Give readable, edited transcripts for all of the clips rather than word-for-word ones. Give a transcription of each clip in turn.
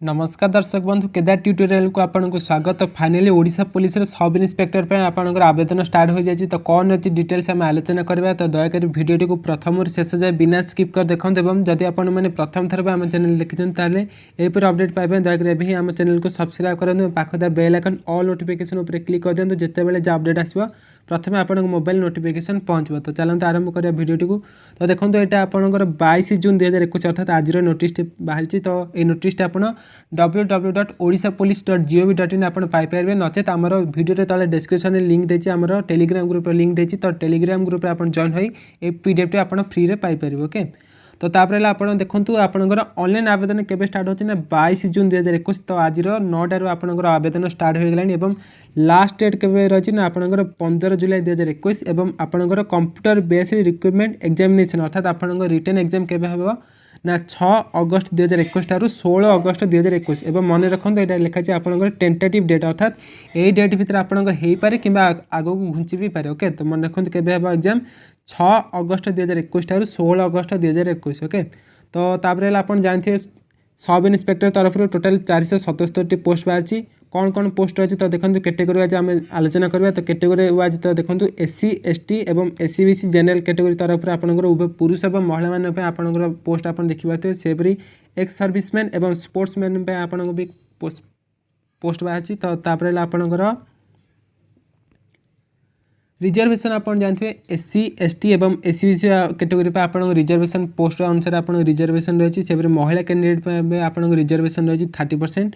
नमस्कार दर्शक बंधु केदार ट्यूटोरियल को आपको स्वागत। तो finally Odisha police sub inspector पे आपनकर आवेदन स्टार्ट हो जाए। तो कौन अच्छी डिटेल्स आम आलोचना करवा। तो दयाकोरी भिडियो को प्रथम शेष जाए बिना स्किप कर देखते और जदि आपण मैंने प्रथम थर आम चैनल देखते यहपर अपडेट पाइबे दयाकोरी आम चैनल को सब्सक्राइब करेंगे। पाखा बेल आइकन ऑल नोटिफिकेशन उपर क्लिक कर दिखाँ जितेबाला जो अपडेट आसो प्रथम आप मोबाइल नोटिफिकेशन पहुँचो। तो चलते आरंभ करा भिडियो को। तो देखो यहाँ आपंकर 22 जून 2021 अर्थात आज नोटिस बाहरी। तो ये नोटिस आप www.odishapolice.gov.in आप पाइपर नचेत आमर भिडियो तले डिस्क्रिप्शन में लिंक देती आमर टेलीग्राम ग्रुप लिंक देती। तो टेलीग्राम ग्रुप आप जॉइन हो पीडीएफ टी आप फ्री में पाइपर। ओके तो तापर आप देखो आपंकर ऑनलाइन आवेदन केवे स्टार्ट होना 22 जून 2021। तो आज 9टार आपंकर आवेदन स्टार्ट हो गला। लास्ट डेट के रही ना आपंकर 15 जुलाई 2021 और आपंकर कंप्यूटर बेस्ड रिक्रुटमेंट एग्जामिनेशन अर्थात आप रिटन एग्जाम केवे हम ना 6 अगस्त 2021 ठार 16 अगस्त 2021 और मन रखते यहाँ लिखाई आपंकर टेंटेटिव डेट अर्थात यही डेट भितर आपंकर हो पारे कि आग को घुंची भी पारे। ओके तो मन रखते केवे हम एग्जाम 6 अगस्त 2021 ठार 16 अगस्त 2021। ओके तो तापर आप जानते सब इन्स्पेक्टर तरफ टोटाल 477 पोस्ट बाहरी। कौन कौन पोस्ट अच्छी तो देखो कैटेगरी वाइज आम आलोचना करवा। तो कैटेगरी वाइज तो देखो एससी एसटी और एससीबीसी जनरल कैटेगरी तरफ आपंकर पुरुष और महिला मानक आपंकर पोस्ट आप देखिए सेपरी एक्स सर्विसमैन और स्पोर्ट्समैन आपको भी पोस्ट बाहरी। तो तापर आपंकर रिजर्वेशन आप जानते हैं एससी एसटी और एससीबीसी कैटेगरी पे आप रिजर्वेशन पोस्ट अनुसार आप रिजर्वेशन रही है। महिला कैंडिडेट पे आप रिजर्वेशन रही 30%।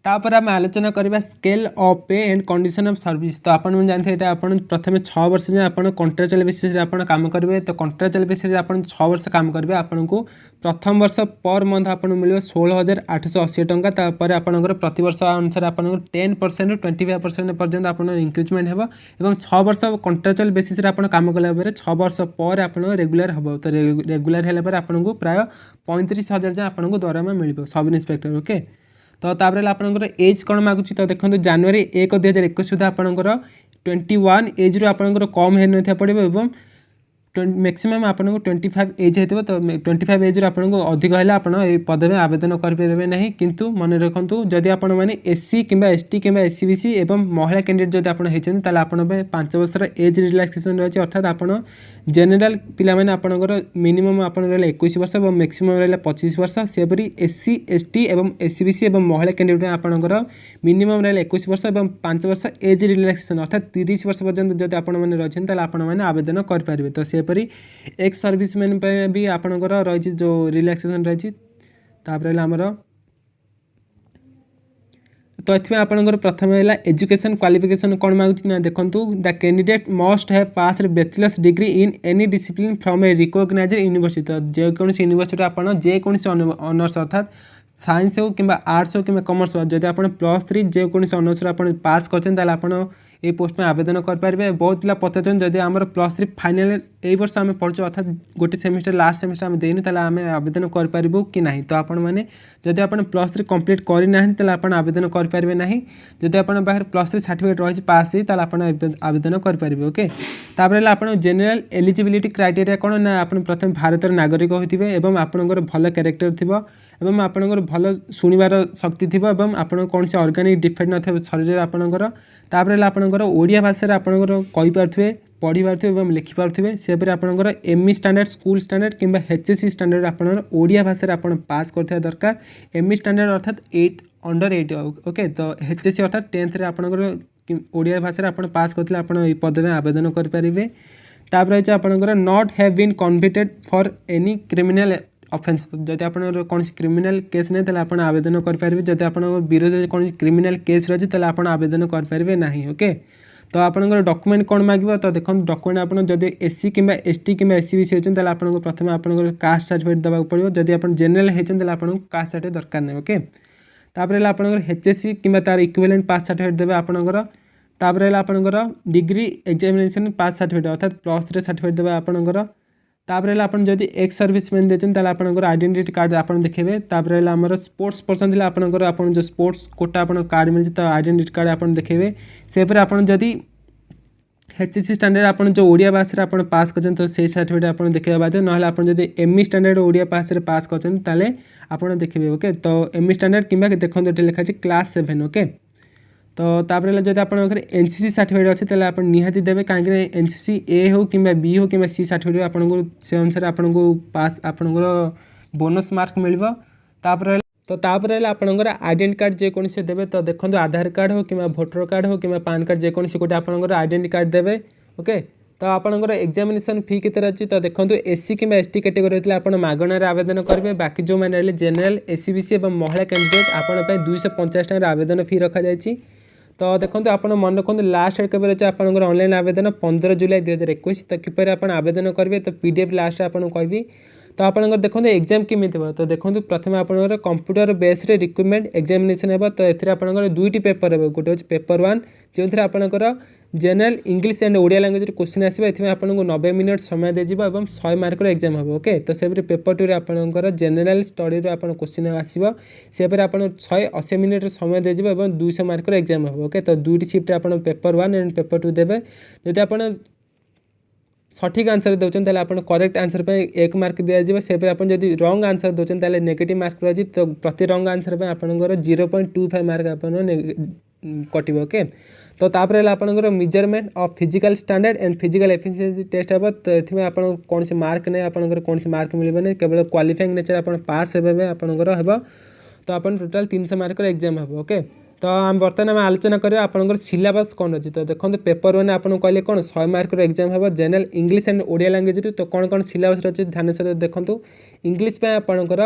तापर आम आलोचना करवा स्केल ऑफ पे एंड कंडीशन ऑफ सर्विस। तो आप जानते हैं आप प्रथम 6 वर्ष जाए आप कॉन्ट्राक्चुअल बेसिस आप काम करेंगे। तो कॉन्ट्राक्चुअल बेसिस आप 6 वर्ष काम करेंगे आपको प्रथम वर्ष पर मंथ आपको मिले 16,880 टंका। तापर आपंकर प्रति वर्ष अनुसार आप 10% 25% पर्यंत आप इंक्रीजमेंट हो। 6 वर्ष कॉन्ट्राक्चुअल बेसिस आप काम कला 6 वर्ष पर आप रेगुलर हम। तो रेगुलर होगा आपको प्राय 35,000 जाए आपको दरमा मिल सब इन्स्पेक्टर। ओके तो तापर आपंकर एज कौन मागुची। तो देखो जनवरी 1 2021 सुधा आपंकर 21 एज रू आपंकर कम होता पड़ो मैक्सिमम आपको 25 एज होती। तो 25 एज आपको अधिक है आप पद में आवेदन करेंगे ना। किंतु मन रखु जदि आप एससी कि एसटी कि एससीबीसी और महिला कैंडिडेट जब आप 5 वर्ष एज रिलैक्सेशन रही है अर्थात आप जेनेल पिला आपंकर मिनिमम आप 21 वर्ष और मैक्सिमम रहा 25 वर्ष। सेपरी एससी एसटी और एससीबीसी और महिला कैंडिडेट आपंकर मिनिमम रहा 21 वर्ष और 5 वर्ष एज रिलैक्सेशन अर्थात 30 वर्ष पर्यंत जब आप रही आपने आवेदन करेंगे। तो सेपरी एक्स सर्विसमैन पे भी आपंकर रही जो रिलैक्सेशन रही। आमर तो ये आपंकर प्रथम है एजुकेशन क्वालिफिकेशन कौन मांगुची ना देखो the candidate must have pass bachelor's degree in any discipline from a recognised university. तो जेकोसी यूनिवर्सिटी आप जेकोसी ऑनर्स अर्थात साइंस हो कि आर्ट्स हो कि कॉमर्स हो जब आप +3 जेकोसी ऑनर्स पास कर ये पोस्ट में आवेदन करेंगे। बहुत पिला पचार जब आम +3 फाइनाल यही वर्ष आम पढ़ु अर्थात गोटे सेमिस्टर लास्ट सेमिस्टर आम देनी आम आवेदन करूँ कि ना। तो आपण मैंने जब आप +3 कंप्लीट करना आप आवेदन करेंगे ना। जब आप +3 सर्टिफिकेट रही पास आप आवेदन करेंगे। ओके तापर आप जेनेल एलिजिबिलिटी क्राइटेरिया कौन ना आप प्रथम भारतर नागरिक होते और आपंकर भल कैरेक्टर थी एवं आपंकर भल शुणवार शक्ति थी और आप कौन से ऑर्गेनिक डिफेक्ट न शरीर आपंकर तापर आपंकर ओडिया भाषा आपंकर कहीपे पढ़ी पारे और लिखिपारे। सेपरी आपंकर एमई स्टैंडर्ड स्कूल स्टैंडर्ड कि एचएससी स्टैंडर्ड आपंकर ओडिया भाषा आप पास करथिबा दरकार। एमई स्टैंडर्ड अर्थात 8 अंडर 8। ओके तो एचएससी अर्थात 10th आपंकर ओडिया भाषा आप पास करते आप पद में आवेदन करेंगे। तापर आपंकर not have been convicted for any criminal offence. जब आप कौन क्रिमिनल केस नहीं आप आवेदन करेंगे। जब आप विरोध कौन क्रिमिनल केस रही आप आवेदन करेंगे ना। ओके तो आपंकर डॉक्यूमेंट कौन मांगे। तो देखो डॉक्यूमेंट आप जब एससी कि एसटी कि एससीबीसी होती आपको प्रथम आपंकर कास्ट सर्टिफिकेट देवाक पड़ो। जब आप जेनेल होती आपको कास्ट सर्टिफिकेट दरकार नहीं। ओके तापर आपंकर एचएससी कि तार इक्विवेलेंट पास सर्टिफिकेट देवे आपंकर। तापर आपंकर डिग्री एग्जामिनेशन पास सर्टिफिकेट अर्थात +3 सर्टिफिकेट देवे आपंकर। तापर आप जब एक्स सर्विसमैन देते आपंकर आइडेंटिटी कार्ड आप देखेंगे। तापर आमर स्पोर्ट्स पर्सन थी आपंकर आप जो स्पोर्ट्स कोटा आप कार्ड मिलती तो आइडेंटिटी कार्ड आप देखेंगे। सेपरी आप जदि एचएससी स्टैंडर्ड आपन जो ओडिया भाषा आपन पास करछन तो से सर्टिफिकेट आपन देखिबा बाध्य नहले आपन जदि एमई स्टैंडर्ड ओडिया पास रे पास करछन ताले आपन देखिबे ओके। तो एमई स्टैंडर्ड किबा देखन तो लिखा छै क्लास 7 ओके। तो तापर जदि आपन घर एनसीसी सर्टिफिकेट अछि ताले आपन निहाती देबे काहे एनसीसी ए हो किबा बी हो किबा सी सर्टिफिकेट आपन को से अनुसार आपन को पास आपन को बोनस मार्क मिलबो। तापर तो तापर आपनकर आइडेंटी कार्ड जेकोसी देवे तो देखो आधार कार्ड हो कि भोटर कार्ड हो कि पान कार्ड जेकोसी गोटे आपनकर आइडेंटी कार्ड देवे ओके। तो आपनकर एग्जामिनेशन फी केते अछि तो देखो एससी कि एसटी कैटेगरी होतले आपन मागणार आवेदन करेंगे। बाकी जो मैंने रहले जनरल एससीबीसी और महिला कैंडिडेट आपन पे 250 टका आवेदन फी रखा जायछि। तो देखो आपन मन रखु लास्ट डेट केबे अछि आपनकर ऑनलाइन आवेदन 15 जुलाई 2021। तो किपर आपन आवेदन करेंगे तो पीडीएफ लास्ट आपन कहबी। तो आपन देखो एग्जाम केमी तो देखो प्रथम आपन कंप्यूटर बेस रिक्रुटमेंट एग्जामिनेशन है। तो ये आपन दुईटी पेपर है गोटे हूँ पेपर 1 जो थी आपनकर general English and Odia language question आसो ये आपको 90 मिनट समय दिज्व और 100 मार्क एग्जाम हम ओके। तो से पेपर 2 आपनकर जनरल स्टडी क्वेश्चन आसो से आप 180 मिनट समय दिज्व और 200 मार्क एग्जाम हम ओके। तो दुईटी शिफ्ट आप पेपर 1 एंड पेपर 2 देवे। जदि आप सठिक आंसर दौरान आप करेक्ट आंसर पे 1 मार्क दिज्व से आप जब रंग आंसर दौरान नेगेटिव मार्क रही। तो प्रति रंग आंसर पे आपनकर 0.25 मार्क आप कटे ओके। तो तापर आपनकर measurement of physical standard and physical efficiency test हे। तो ये आप कौन से मार्क नहीं आपनकर कौन से मार्क मिलबे केवल क्वालिफाइंग नेचर आप पास हे आपनकर हे। तो आप टोटाल 300 मार्क एग्जाम हे ओके। तो आम बर्तमान आम आलोचना करें आपनकर सिलेबस कौन अच्छी। तो देखो पेपर 1 आपको कहले कौन 100 मार्क एग्जाम हे general English and Odia language. तो कौन कौन सिलेबस अच्छे ध्यान सहित देखो इंग्लिश आपनकर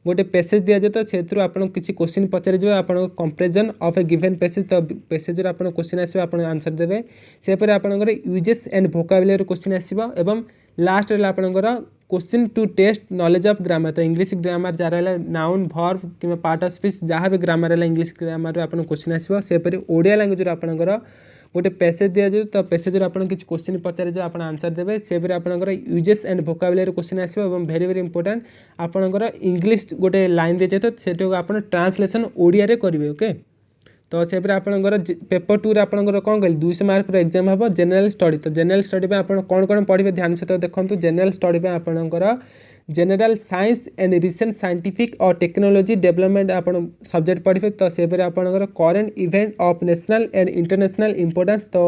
गोटे पैसेज दि जाए। तो से आपको किसी क्वेश्चन पचार आप comparison of A given passage. तो पैसेज आप क्वेश्चन आसो आप आंसर देवे से आपनकर यूजेस एंड वोकाबुलरी क्वेश्चन आसो एवं लास्ट आपनकर question to test knowledge of grammar. तो इंग्लिश ग्रामर जहाँ नाउन वर्ब कि पार्ट ऑफ स्पीच जहाँ भी ग्रामर है इंग्लिश ग्रामर आप क्वेश्चन आसो से ओडिया लैंग्वेज आपनकर गोटे पैसेज दि जाए। तो पैसेज आप किसी क्वेश्चन पचार आप आंसर देवे से आपनकर यूजेस एंड वोकाबुलरी क्वेश्चन आसो और वेरी वेरी इंपोर्टेंट आपनकर इंग्लिश गोटे लाइन दि जाए। तो से आप ट्रांसलेसन ओडिया रे करेंगे ओके। तो से आपनकर पेपर 2 आपनकर कौन कहली 200 मार्क एग्जाम हम जनरल स्टडी। तो जनरल स्टडी पे आप कौन कौन पढ़े ध्यान सहित देखो जनरल स्टडी पे आपनकर general science and recent scientific और टेक्नोलॉजी डेवलपमेंट आप सब्जेक्ट पढ़े। तो से आपनकर current event of national and international importance. तो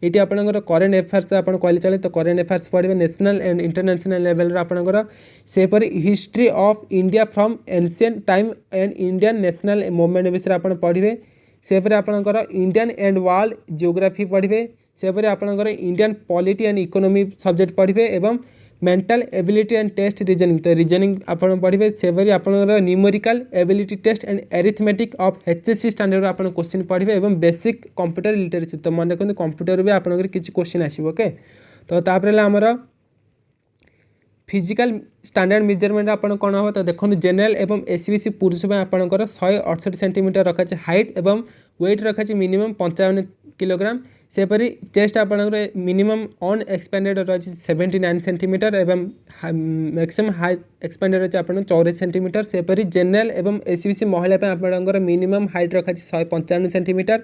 ये आपनकर करेंट अफेयर्स आप कहले चले। तो करेंट अफेयर्स पढ़े नेशनल एंड इंटरनेशनल लेवल आपनकर से history of India from ancient time and Indian national movement विषय आप पढ़े से आपनकर इंडियन एंड वर्ल्ड जियोग्राफी पढ़े से आपनकर Indian polity and economy subject पढ़े एवं mental ability and test reasoning. तो रीजनिंग आप पढ़े से आपनकर numerical ability test and arithmetic of HSC standard आप क्वेश्चन पढ़े एवं बेसिक कंप्यूटर लिटरेसी। तो मन रखते कंप्यूटर भी आपनकर किसी क्वेश्चन आसो ओके। तो तापर आमर फिजिकल स्टैंडर्ड मेजरमेंट आपन कौन हम। तो देखो जनरल एवं एससीबीसी पुरुष में आपनकर 168 सेंटीमीटर रखा हाइट एवं वेट रखा मिनिमम 55 किलोग्राम। सेपरी चेस्ट आपनकर मिनिमम ऑन एक्सपेंडेड रही 79 सेंटीमीटर एवं मैक्सिमम हाइट एक्सपेंडेड रही आप 84 सेंटीमीटर। सेपरी जनरल एवं एससीबीसी महिला आपनकर मिनिमम हाइट रखा 155 सेंटीमीटर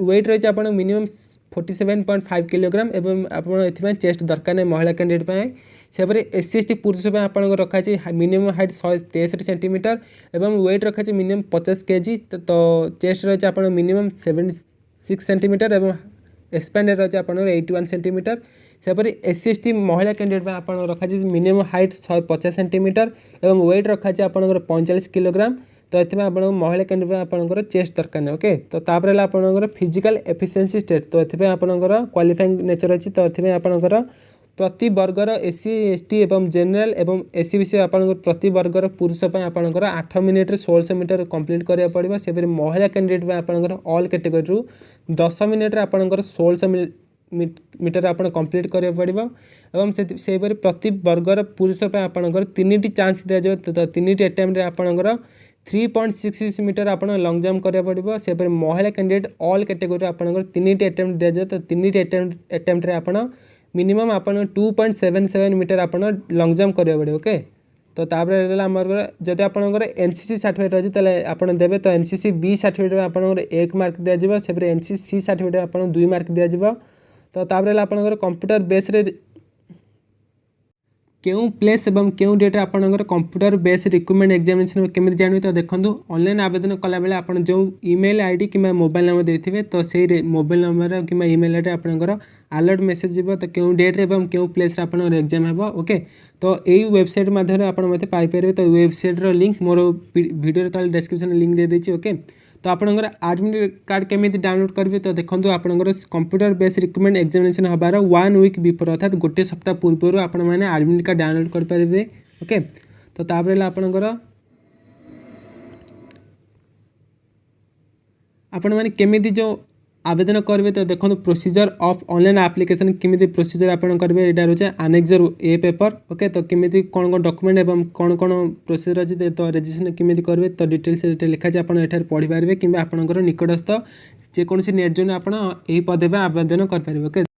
वेट रही आप मिनिमम 47.5 किलोग्राम एवं आप चेस्ट दरकार नहीं महिला कैंडिडेट सेपरी एससी एसटी पुरुष आप रखा मिनिमम हाइट 163 सेंटीमीटर एवं वेट रखा मिनिमम 50 केजी। तो चेस्ट रही आप मिनिमम 76 सेंटीमीटर एवं एक्सपेंडेड रही आप 81 सेंटीमीटर। सेपरी एससी एसटी महिला कैंडिडेट आप रखा मिनिमम हाइट 150 सेंटीमीटर एवं वेट रखा आप 45 किलोग्राम। तो ये आप महिला कैंडिडेट आपंकर चेस्ट दरकार नहीं ओके। तो तापर आपंकर फिजिकल एफिशिएंसी टेस्ट। तो ये आपंकर क्वालिफाइंग नेचर अच्छी। तो ये आपंकर प्रति वर्गर एससी एसटी एवं जनरल एवं एससीबीसी आपंकर प्रति वर्गर पुरुष आपंकर 8 मिनिट 1600 मीटर कंप्लीट करा पड़ो। से महिला कैंडिडेट आपंकर ऑल कैटेगरी 10 मिनिट आपंकर 1600 मीटर आप कंप्लीट करा पड़ो। एवं से प्रति वर्गर पुरुष आपंकर 3टी चांस दि जाए। तो 3टी अटेम्प्ट आपंकर 3.66 मीटर आप लंग जंप करा पड़ो। से महिला कैंडिडेट ऑल कैटेगरी आपंकर 3टी अटेम्प्ट दि जाए। तो 3टी अटेम्प्ट आप मिनिमम आप 2.77 मीटर आप लंग जंप करा पड़े ओके। तो तापर आमर जदि आपंकर एनसीसी सर्टिफिकेट अच्छी तेल आप देवे। तो एनसीसी बी सर्टिफिकेट आपंकर 1 मार्क दि जाए। से एनसीसी सर्टिफिकेट आप 2 मार्क दि जाए। तो तापर आपनकर कंप्यूटर बेस रे क्यों प्लेस एवं क्यों डेट आपनकर कंप्यूटर बेस रिक्रूटमेंट एग्जामिनेशन केमी जानवे तो देखो ऑनलाइन आवेदन कला बेले आप जो ईमेल आईडी कि मोबाइल नंबर देते तो से मोबाइल नंबर कि ईमेल आईडी आपनकर अलर्ट मेसेज जीव तो क्यों डेट एवं क्यों प्लेस आपनकर एग्जाम हे ओके। तो यही वेबसाइट माध्यम आप मत पाइपर तो वेबसाइट्र लिंक मोर वीडियो तले डिस्क्रिप्शन लिंक दे देछि ओके। तो आपनकर एडमिट कार्ड केमी डाउनलोड करेंगे तो देखो आपनकर कंप्यूटर बेस रिक्रूटमेंट एग्जामिनेशन हबार 1 वीक बिफोर अर्थात गोटे सप्ताह पूर्व आपण मैंने एडमिट कार्ड डाउनलोड करेंगे ओके। तो तापर आपनकर आपण मैंने केमी जो आवेदन करेंगे तो देखो प्रोसीजर ऑफ ऑनलाइन एप्लिकेशन केमी प्रोसीजर आपन करेंगे यहाँ रोचे आनेक्सर ए पेपर ओके। तो केमी कौन कौन डॉक्यूमेंट एवं कौन कौन प्रोसीजर अच्छे तो रजिस्ट्रेशन केमी करेंगे तो डिटेल्स लिखा आप पढ़ी पारे कि आपंकर निकटस्थ जेकोसी नेट जोन आप पदे आवेदन करेंगे ओके।